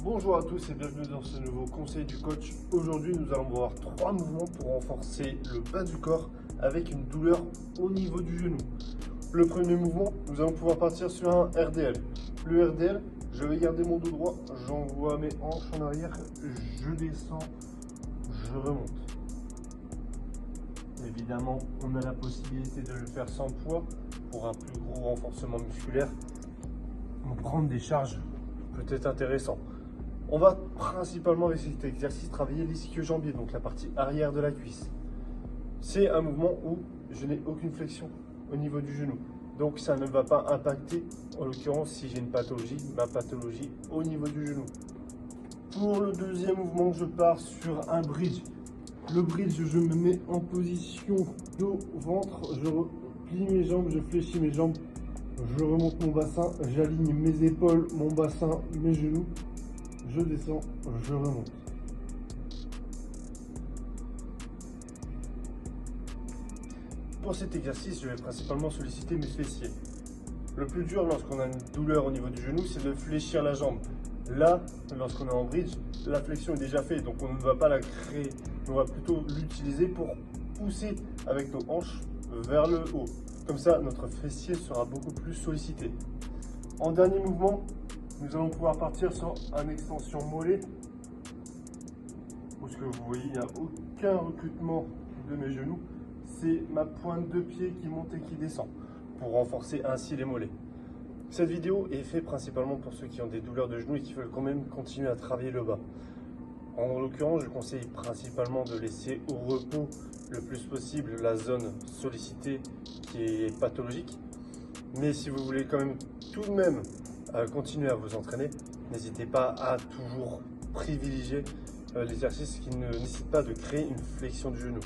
Bonjour à tous et bienvenue dans ce nouveau conseil du coach. Aujourd'hui, nous allons voir 3 mouvements pour renforcer le bas du corps avec une douleur au niveau du genou. Le premier mouvement, nous allons pouvoir partir sur un RDL. Le RDL, je vais garder mon dos droit, j'envoie mes hanches en arrière, je descends, je remonte. Évidemment, on a la possibilité de le faire sans poids pour un plus gros renforcement musculaire. Prendre des charges peut être intéressant. On va principalement avec cet exercice travailler l'ischio-jambier, donc la partie arrière de la cuisse. C'est un mouvement où je n'ai aucune flexion au niveau du genou. Donc ça ne va pas impacter, en l'occurrence si j'ai une pathologie, ma pathologie au niveau du genou. Pour le deuxième mouvement, je pars sur un bridge. Le bridge, je me mets en position dos, ventre, je plie mes jambes, je fléchis mes jambes, je remonte mon bassin, j'aligne mes épaules, mon bassin, mes genoux. Je descends, je remonte. Pour cet exercice, je vais principalement solliciter mes fessiers. Le plus dur lorsqu'on a une douleur au niveau du genou, c'est de fléchir la jambe. Là, lorsqu'on est en bridge, la flexion est déjà faite, donc on ne va pas la créer. On va plutôt l'utiliser pour pousser avec nos hanches vers le haut. Comme ça, notre fessier sera beaucoup plus sollicité. En dernier mouvement, nous allons pouvoir partir sur une extension mollet. Parce que vous voyez, il n'y a aucun recrutement de mes genoux. C'est ma pointe de pied qui monte et qui descend pour renforcer ainsi les mollets. Cette vidéo est faite principalement pour ceux qui ont des douleurs de genoux et qui veulent quand même continuer à travailler le bas. En l'occurrence, je conseille principalement de laisser au repos le plus possible la zone sollicitée qui est pathologique. Mais si vous voulez quand même tout de même continuer à vous entraîner, n'hésitez pas à toujours privilégier l'exercice qui ne nécessite pas de créer une flexion du genou.